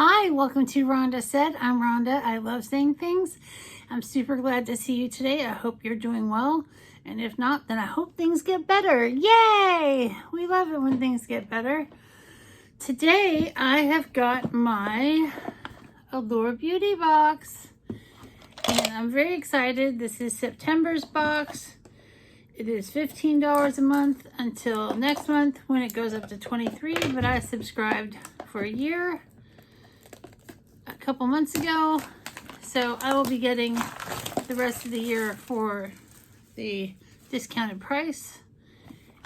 Hi, welcome to Rhonda Said. I'm Rhonda. I love saying things. I'm super glad to see you today. I hope you're doing well. And if not, then I hope things get better. Yay! We love it when things get better. Today, I have got my Allure Beauty box. And I'm very excited. This is September's box. It is $15 a month until next month when it goes up to $23. But I subscribed for a year a couple months ago, so I will be getting the rest of the year for the discounted price,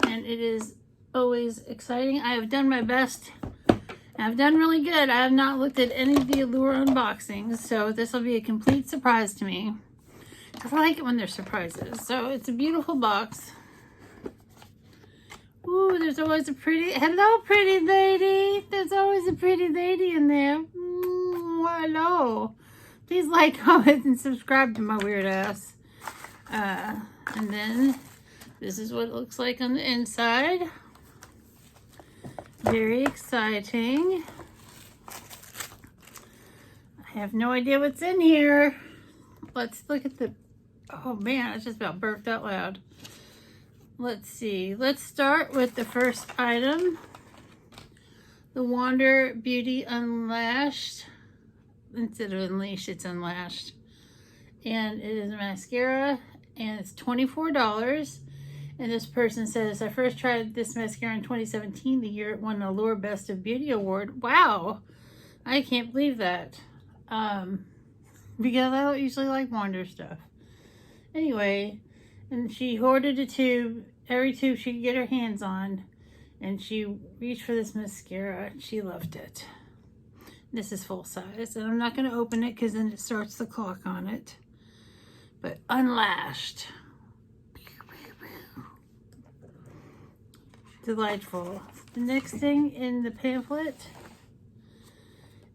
and it is always exciting. I have done my best. I've done really good. I have not looked at any of the Allure unboxings, so this will be a complete surprise to me, because I like it when there's surprises. So it's a beautiful box. Ooh, there's always a hello pretty lady. There's always a pretty lady in there. Hello. Please like, comment, and subscribe to my weird ass. And then this is what it looks like on the inside. Very exciting. I have no idea what's in here. Let's look at the... Oh man, I just about burped out loud. Let's see. Let's start with the first item. The Wander Beauty Unlashed. Instead of unleashed, it's unlashed. And it is a mascara, and it's $24. And this person says, I first tried this mascara in 2017, the year it won the Allure Best of Beauty Award. Wow, I can't believe that. Because I don't usually like Wander stuff. Anyway, and she hoarded a tube, every tube she could get her hands on, and she reached for this mascara, and she loved it. This is full size, and I'm not going to open it because then it starts the clock on it. But unlashed. Delightful. The next thing in the pamphlet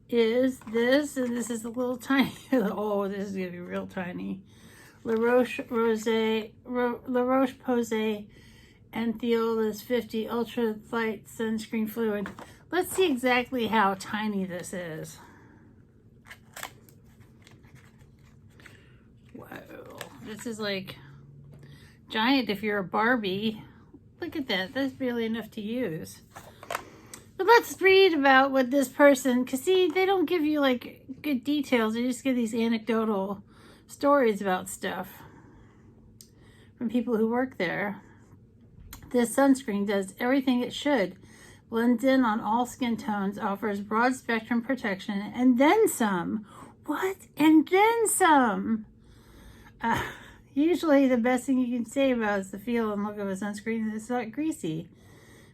is this, and this is a little tiny. Oh, this is going to be real tiny. La Roche-Posay Anthiolis 50 Ultra Light Sunscreen Fluid. Let's see exactly how tiny this is. Wow. This is like giant if you're a Barbie. Look at that. That's barely enough to use. But let's read about what this person, because see, they don't give you like good details. They just give these anecdotal stories about stuff from people who work there. This sunscreen does everything it should. Blends in on all skin tones, offers broad spectrum protection, and then some. What? And then some. Usually the best thing you can say about is the feel and look of a sunscreen is it's not greasy.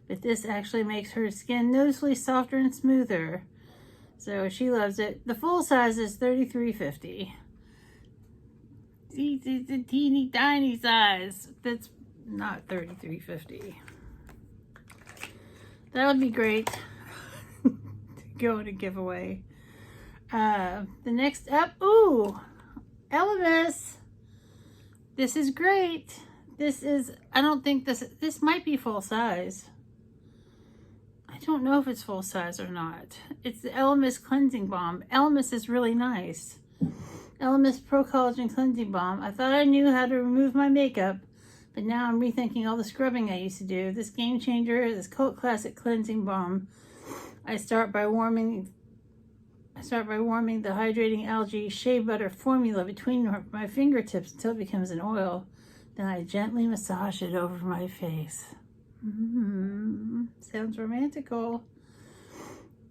But this actually makes her skin noticeably softer and smoother. So she loves it. The full size is $33.50. It's a teeny tiny size. That's not $33.50. That would be great to go in a giveaway. The next up, ooh, Elemis. This is great. This is, I don't think this might be full size. I don't know if it's full size or not. It's the Elemis Cleansing Balm. Elemis is really nice. Elemis Pro Collagen Cleansing Balm. I thought I knew how to remove my makeup, but now I'm rethinking all the scrubbing I used to do. This game changer, this cult classic cleansing balm. I start by warming the hydrating algae shea butter formula between my fingertips until it becomes an oil. Then I gently massage it over my face. Sounds romantical.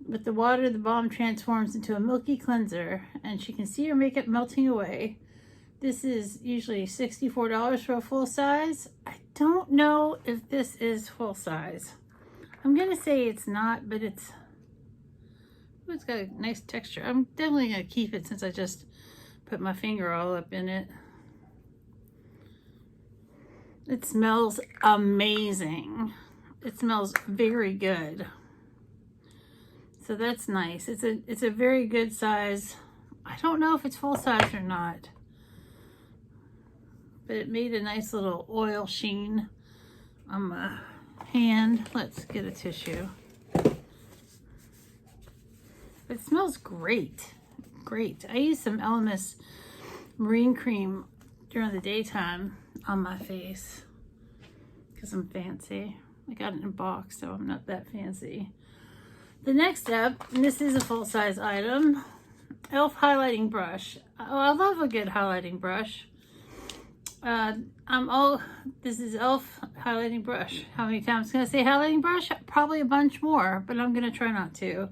With the water, the balm transforms into a milky cleanser, and she can see her makeup melting away. This is usually $64 for a full size. I don't know if this is full size. I'm going to say it's not, but it's got a nice texture. I'm definitely going to keep it since I just put my finger all up in it. It smells amazing. It smells very good. So that's nice. It's a very good size. I don't know if it's full size or not. But it made a nice little oil sheen on my hand. Let's get a tissue. It smells great. Great. I use some Elemis Marine Cream during the daytime on my face because I'm fancy. I got it in a box, so I'm not that fancy. The next step, and this is a full-size item, e.l.f. highlighting brush. Oh, I love a good highlighting brush. This is e.l.f. highlighting brush. How many times can I say highlighting brush? Probably a bunch more, but I'm gonna try not to.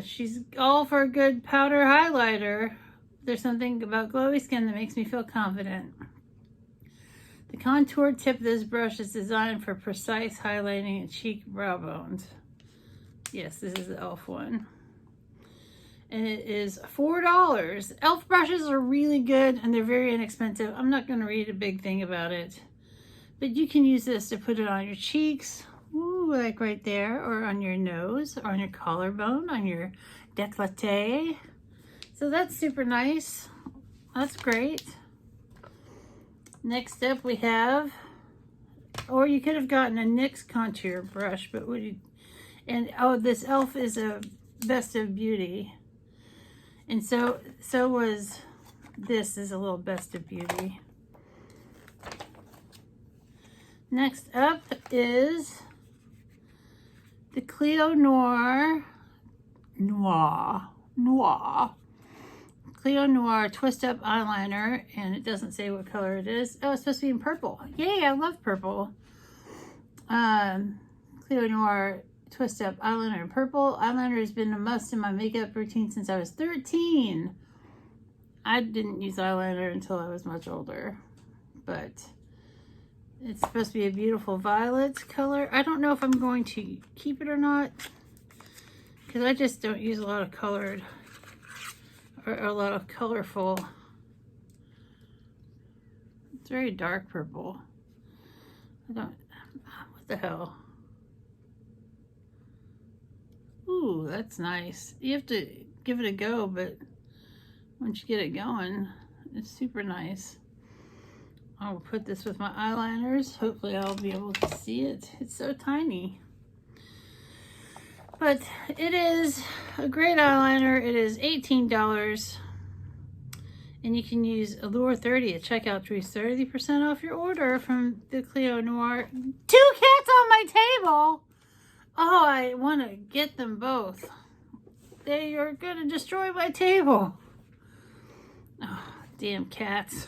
She's all for a good powder highlighter. There's something about glowy skin that makes me feel confident. The contour tip of this brush is designed for precise highlighting of cheek brow bones. Yes, this is the e.l.f. one. And it is $4. e.l.f. brushes are really good and they're very inexpensive. I'm not going to read a big thing about it. But you can use this to put it on your cheeks, ooh, like right there, or on your nose, or on your collarbone, on your décolleté. So that's super nice. That's great. Next up we have, or you could have gotten a NYX contour brush, but this e.l.f. is a Best of Beauty. And so was this is a little Best of Beauty. Next up is the Cleo Noir Cleo Noir Twist Up Eyeliner, and it doesn't say what color it is. Oh, it's supposed to be in purple. Yay, I love purple. Cleo Noir Twist Up Eyeliner in purple. Eyeliner has been a must in my makeup routine since I was 13. I didn't use eyeliner until I was much older, but it's supposed to be a beautiful violet color. I don't know if I'm going to keep it or not, because I just don't use a lot of colored or a lot of colorful. It's very dark purple. What the hell? Ooh, that's nice. You have to give it a go, but once you get it going, it's super nice. I'll put this with my eyeliners. Hopefully I'll be able to see it. It's so tiny. But it is a great eyeliner. It is $18. And you can use Allure 30 at checkout to receive 30% off your order from the Cleo Noir. 2 cats on my table! Oh, I want to get them both. They are going to destroy my table. Oh, damn cats.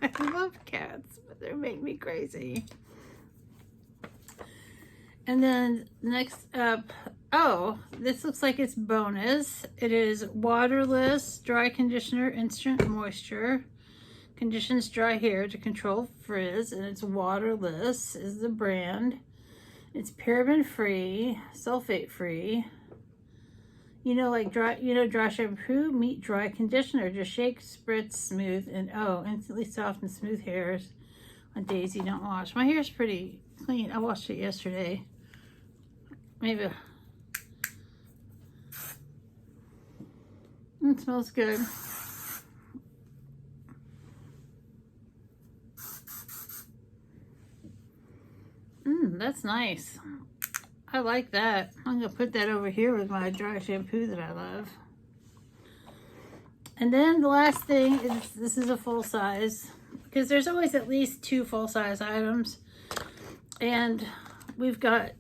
I love cats, but they make me crazy. And then next up, oh, this looks like it's bonus. It is waterless dry conditioner, instant moisture. Conditions dry hair to control frizz, and it's waterless is the brand. It's paraben free, sulfate free. You know, like dry shampoo, meet dry conditioner. Just shake, spritz, smooth, and instantly soft and smooth hairs on days you don't wash. My hair's pretty clean. I washed it yesterday. Maybe. It smells good. That's nice. I like that. I'm going to put that over here with my dry shampoo that I love. And then the last thing is, this is a full size, because there's always at least 2 full-size items. And we've got,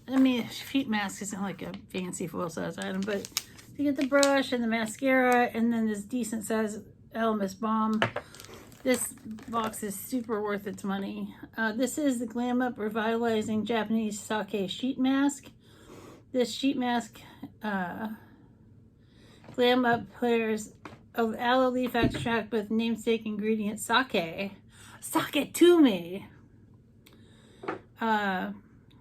I mean, sheet mask isn't like a fancy full-size item, but you get the brush and the mascara, and then this decent size Elemis balm. This box is super worth its money. This is the Glam Up Revitalizing Japanese Sake Sheet Mask. This sheet mask, Glam Up pairs of aloe leaf extract with namesake ingredient sake. Sake to me.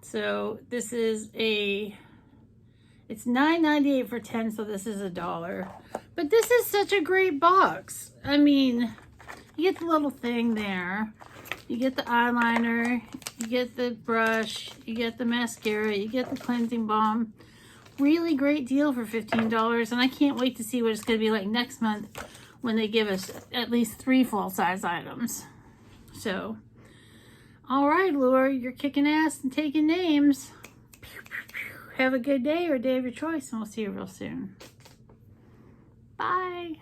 So this is it's $9.98 for 10, so this is $1. But this is such a great box. I mean, you get the little thing there. You get the eyeliner. You get the brush. You get the mascara. You get the cleansing balm. Really great deal for $15. And I can't wait to see what it's going to be like next month when they give us at least 3 full-size items. So, all right, Allure, you're kicking ass and taking names. have a good day or day of your choice, and we'll see you real soon. Bye.